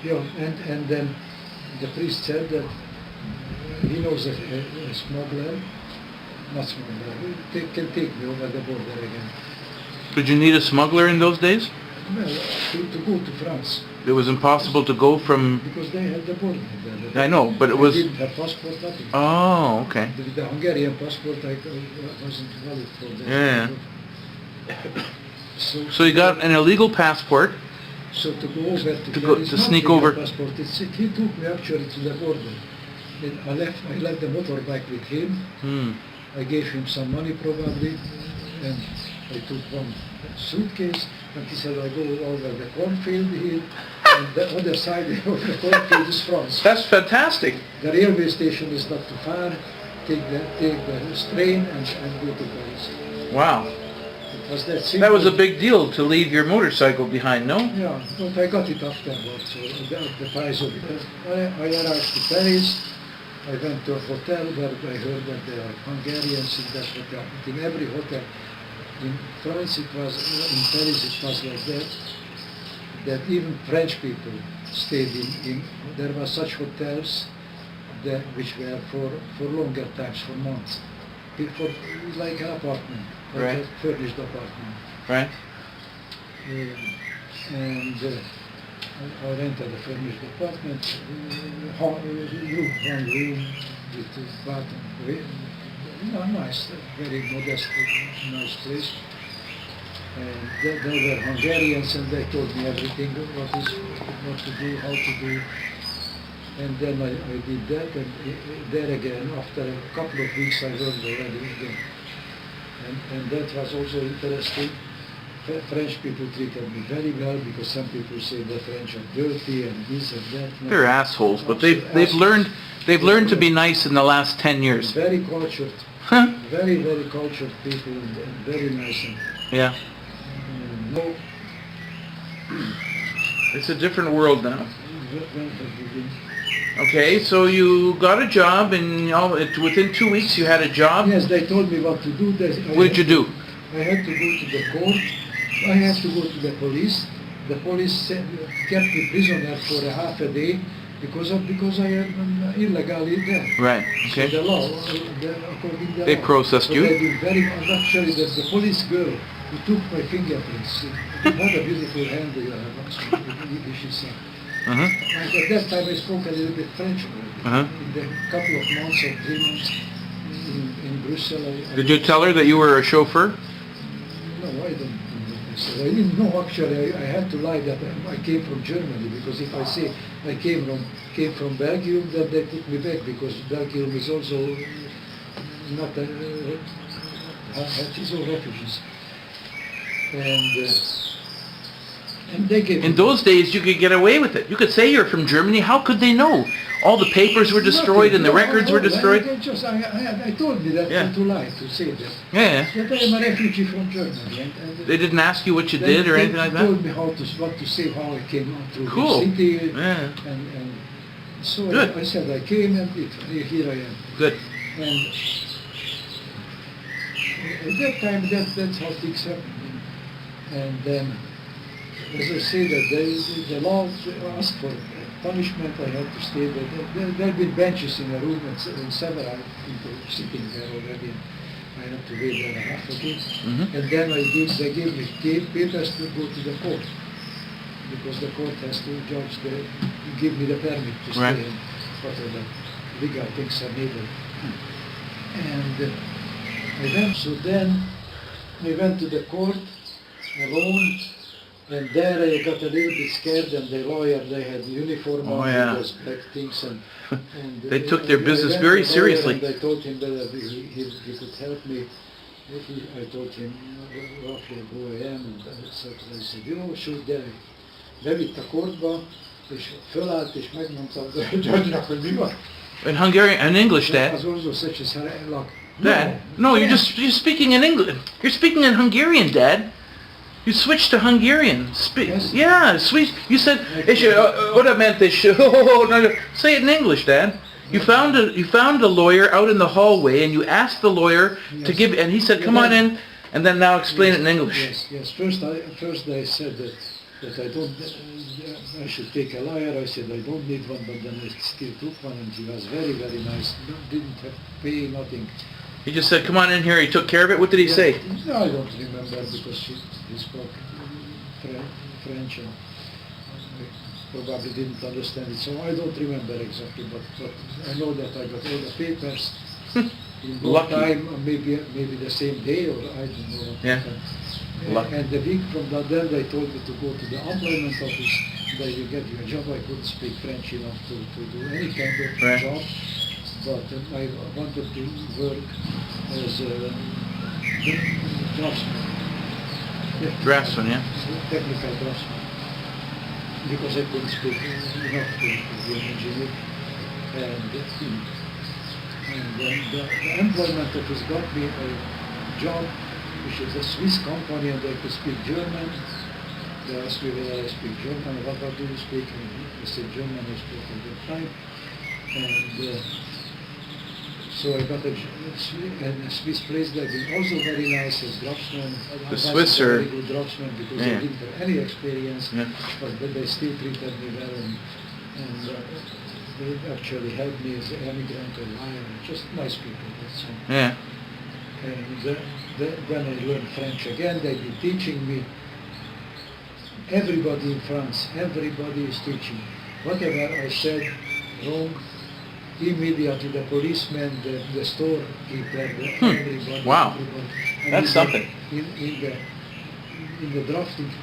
Yeah, and then the priest said that he knows a smuggler, not smuggler, can take me over the border again. Did you need a smuggler in those days? Well, to go to France. It was impossible to go from... Because they had the border there. I know, but it was... I didn't have passport, nothing. Oh, okay. The Hungarian passport I wasn't valid for that. Yeah. So you got an illegal passport. So to go over to sneak over. Passport, he took me actually to the border. Then I left the motorbike with him. I gave him some money probably, and I took one suitcase, and he said, I go over the cornfield here, and the other side of the cornfield is France. That's fantastic. The railway station is not too far. Take the train and go to Paris. Wow. It was that simple. That was a big deal to leave your motorcycle behind, no? Yeah, but I got it afterwards, so the price of it. I arrived to Paris. I went to a hotel where I heard that there are Hungarians in that hotel. But in every hotel in France it was, in Paris it was like that even French people stayed in there were such hotels that which were for longer times, for months. For like an apartment, like right. a furnished apartment. Right. And I rented a furnished apartment, one room with a bathroom. Nice, very modest, nice place. And there were Hungarians, and they told me everything, what to do, how to do. And then I did that, and there again, after a couple of weeks, I learned already again. And that was also interesting. French people treated me very well, because some people say the French are dirty and this and that. No, they're assholes, but they've learned to be nice in the last 10 years. Very cultured, very cultured people, and very nice. And, yeah. No. It's a different world now. Okay, so you got a job, and within 2 weeks you had a job? Yes, they told me what to do. What did you do? I had to go to the court. I had to go to the police. The police kept me prisoner for a half a day because I am illegally there. Right, okay. So the law, according to the they law. processed you? They did actually, the police girl who took my fingerprints. What a beautiful hand you have, she said. And at that time I spoke a little bit French already. In the couple of months or 3 months in Brussels. Did you tell her that you were a chauffeur? No, I don't. I didn't know actually. I had to lie that I came from Germany, because if I say I came from Belgium, then they put me back, because Belgium is also not has its own refugees. And they gave in those days you could get away with it. You could say you're from Germany. How could they know? All the papers were destroyed and the records were destroyed. I told me that to lie, to say that. Yeah. That I am a refugee from Germany. And they didn't ask you what you did or anything like that? They told me what to say, how I came through cool. the city. Yeah. And so Good. I said I came, and here I am. Good. And at that time, that's how things happened. And then, as I say, that the law asked for punishment. I had to stay there. There had been benches in a room, and several people sitting there already. I had to wait there a half a day. And then they gave me papers to go to the court, because the court has to judge give me the permit to stay, right. And whatever legal things are needed. And then I went to the court alone. And there I got a little bit scared, and the lawyer, they had uniform on, those black things, and they took their business very seriously. And I told him that he could help me. I told him roughly who I am, and I said, should I bevitt a kortba, és fölállt, és megmondta a judge-nak, hogy mi van. In Hungarian, in English, Dad. Was also such as like, Dad, no, you're speaking in English. You're speaking in Hungarian, Dad. You switched to Hungarian. Yes. Yeah, switch. You said, what I meant is, say it in English, Dad. You found a lawyer out in the hallway, and you asked the lawyer to give, and he said, come on in, and then now explain it in English. Yes. First they said that that I don't, I should take a lawyer. I said I don't need one, but then I still took one, and he was very, very nice. Didn't have to pay nothing. He just said, come on in here. He took care of it. What did he say? No, I don't remember because he spoke French and I probably didn't understand it. So I don't remember exactly, but I know that I got all the papers in no Lucky. time, maybe the same day, or I don't know what Yeah. happened. Lucky. And the week from that, then they told me to go to the employment office. They will get you a job. I couldn't speak French enough to do any kind of Right. job, but I wanted to work as a draftsman. Draftsman, yeah. Technical draftsman. Because I couldn't speak enough to be an engineer. And the employment office got me a job, which is a Swiss company, and I could speak German. They asked me whether I speak German. What do you speak? And I said German, I spoke at that time. And so I got a Swiss place. They've been also very nice as draftsmen. The Swiss are very good draftsmen because yeah. I didn't have any experience, Yeah. but they still treated me well, and they actually helped me as an immigrant or lion. Just nice people. That's all. Yeah. And then I learned French again. They've been teaching me. Everybody in France, everybody is teaching. Whatever I said wrong, immediately the policeman, the storekeeper, everybody. Wow. Everybody. And That's something. In the drafting